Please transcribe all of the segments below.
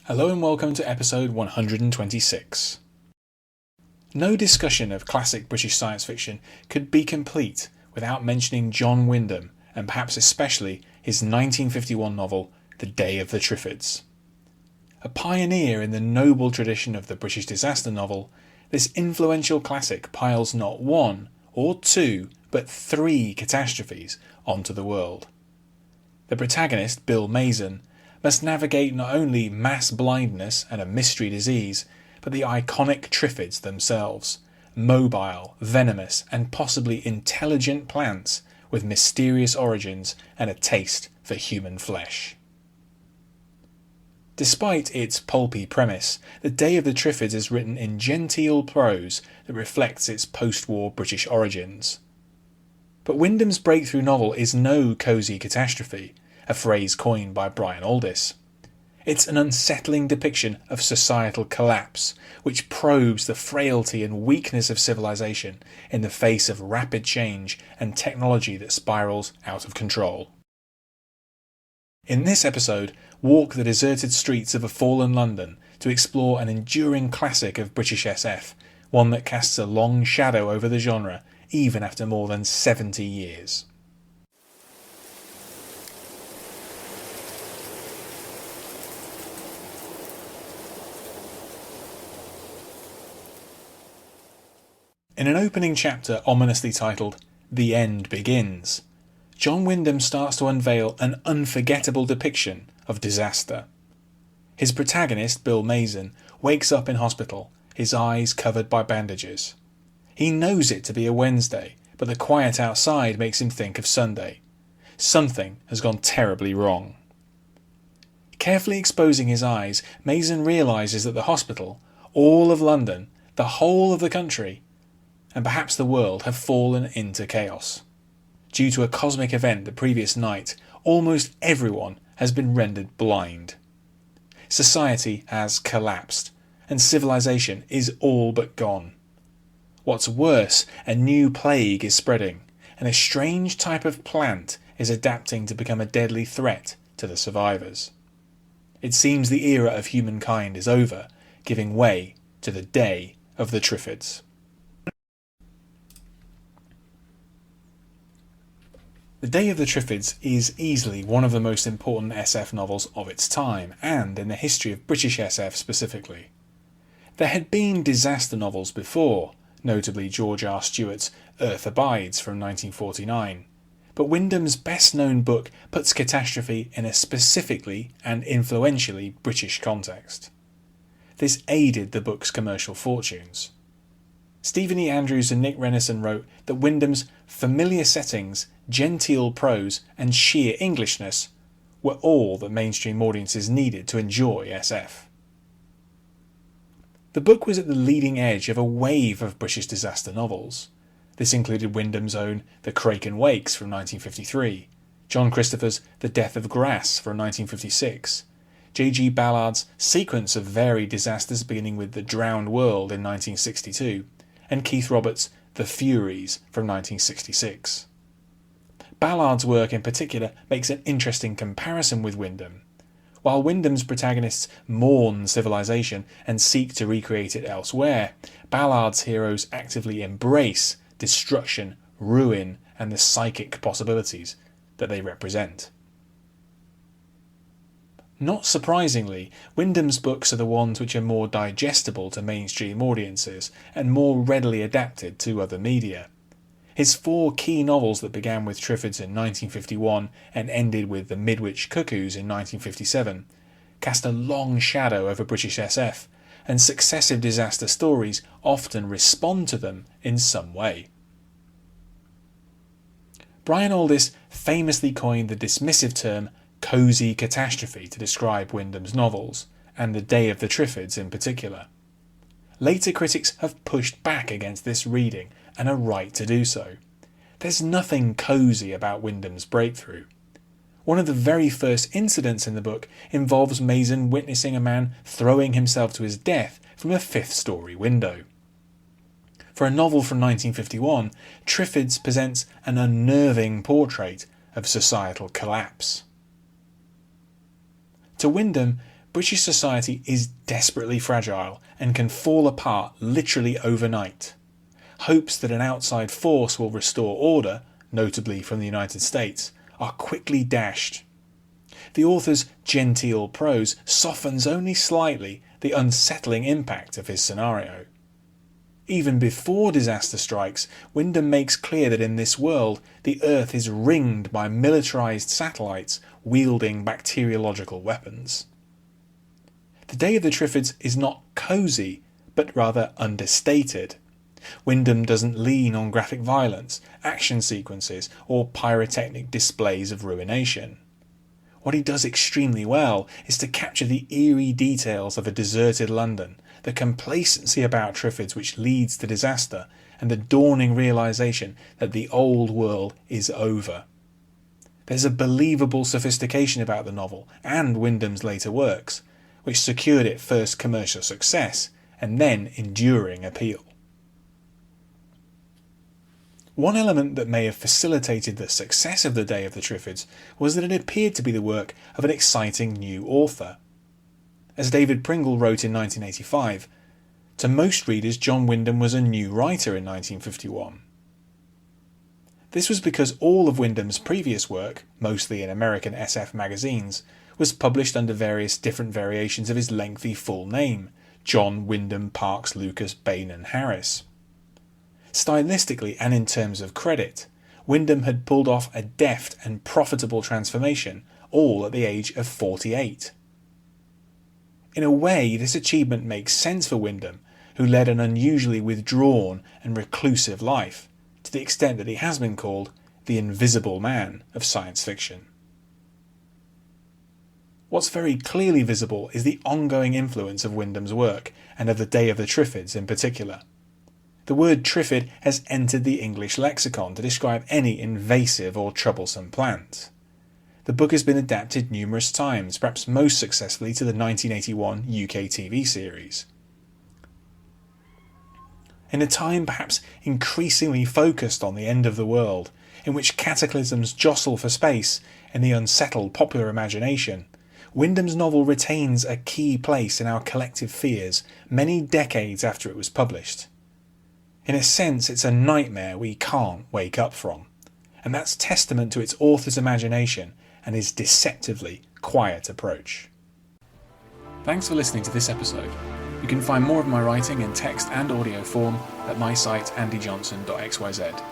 Hello and welcome to episode 126. No discussion of classic British science fiction could be complete without mentioning John Wyndham, and perhaps especially his 1951 novel The Day of the Triffids. A pioneer in the noble tradition of the British disaster novel, this influential classic piles not one or two but three catastrophes onto the world. The protagonist, Bill Masen, must navigate not only mass blindness and a mystery disease, but the iconic Triffids themselves, mobile, venomous and possibly intelligent plants with mysterious origins and a taste for human flesh. Despite its pulpy premise, The Day of the Triffids is written in genteel prose that reflects its post-war British origins. But Wyndham's breakthrough novel is no cosy catastrophe, a phrase coined by Brian Aldiss. It's an unsettling depiction of societal collapse, which probes the frailty and weakness of civilization in the face of rapid change and technology that spirals out of control. In this episode, walk the deserted streets of a fallen London to explore an enduring classic of British SF, one that casts a long shadow over the genre even after more than 70 years. In an opening chapter ominously titled The End Begins, John Wyndham starts to unveil an unforgettable depiction of disaster. His protagonist, Bill Masen, wakes up in hospital, his eyes covered by bandages. He knows it to be a Wednesday, but the quiet outside makes him think of Sunday. Something has gone terribly wrong. Carefully exposing his eyes, Masen realises that the hospital, all of London, the whole of the country, and perhaps the world have fallen into chaos. Due to a cosmic event the previous night, almost everyone has been rendered blind. Society has collapsed, and civilization is all but gone. What's worse, a new plague is spreading, and a strange type of plant is adapting to become a deadly threat to the survivors. It seems the era of humankind is over, giving way to the Day of the Triffids. The Day of the Triffids is easily one of the most important SF novels of its time, and in the history of British SF specifically. There had been disaster novels before, notably George R. Stewart's Earth Abides from 1949, but Wyndham's best-known book puts catastrophe in a specifically and influentially British context. This aided the book's commercial fortunes. Stephen E. Andrews and Nick Renison wrote that Wyndham's familiar settings, genteel prose and sheer Englishness were all that mainstream audiences needed to enjoy SF. The book was at the leading edge of a wave of British disaster novels. This included Wyndham's own The Kraken Wakes from 1953, John Christopher's The Death of Grass from 1956, J.G. Ballard's sequence of varied disasters beginning with The Drowned World in 1962, and Keith Roberts' The Furies from 1966. Ballard's work in particular makes an interesting comparison with Wyndham. While Wyndham's protagonists mourn civilization and seek to recreate it elsewhere, Ballard's heroes actively embrace destruction, ruin, and the psychic possibilities that they represent. Not surprisingly, Wyndham's books are the ones which are more digestible to mainstream audiences and more readily adapted to other media. His four key novels that began with Triffids in 1951 and ended with The Midwich Cuckoos in 1957 cast a long shadow over British SF, and successive disaster stories often respond to them in some way. Brian Aldiss famously coined the dismissive term cosy catastrophe to describe Wyndham's novels, and The Day of the Triffids in particular. Later critics have pushed back against this reading, and are right to do so. There's nothing cosy about Wyndham's breakthrough. One of the very first incidents in the book involves Masen witnessing a man throwing himself to his death from a fifth-story window. For a novel from 1951, Triffids presents an unnerving portrait of societal collapse. To Wyndham, British society is desperately fragile and can fall apart literally overnight. Hopes that an outside force will restore order, notably from the United States, are quickly dashed. The author's genteel prose softens only slightly the unsettling impact of his scenario. Even before disaster strikes, Wyndham makes clear that in this world, the Earth is ringed by militarised satellites wielding bacteriological weapons. The Day of the Triffids is not cosy, but rather understated. Wyndham doesn't lean on graphic violence, action sequences, or pyrotechnic displays of ruination. What he does extremely well is to capture the eerie details of a deserted London, the complacency about Triffids which leads to disaster, and the dawning realisation that the old world is over. There's a believable sophistication about the novel and Wyndham's later works, which secured it first commercial success and then enduring appeal. One element that may have facilitated the success of The Day of the Triffids was that it appeared to be the work of an exciting new author. As David Pringle wrote in 1985, to most readers John Wyndham was a new writer in 1951. This was because all of Wyndham's previous work, mostly in American SF magazines, was published under various different variations of his lengthy full name, John Wyndham Parks Lucas Bain and Harris. Stylistically and in terms of credit, Wyndham had pulled off a deft and profitable transformation, all at the age of 48. In a way, this achievement makes sense for Wyndham, who led an unusually withdrawn and reclusive life, to the extent that he has been called the invisible man of science fiction. What's very clearly visible is the ongoing influence of Wyndham's work, and of The Day of the Triffids in particular. The word Triffid has entered the English lexicon to describe any invasive or troublesome plant. The book has been adapted numerous times, perhaps most successfully to the 1981 UK TV series. In a time perhaps increasingly focused on the end of the world, in which cataclysms jostle for space in the unsettled popular imagination, Wyndham's novel retains a key place in our collective fears many decades after it was published. In a sense, it's a nightmare we can't wake up from, and that's testament to its author's imagination and his deceptively quiet approach. Thanks for listening to this episode. You can find more of my writing in text and audio form at my site andyjohnson.xyz.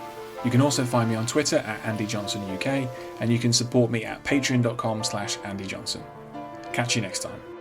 You can also find me on Twitter at andyjohnsonuk, and you can support me at patreon.com/andyjohnson. Catch you next time.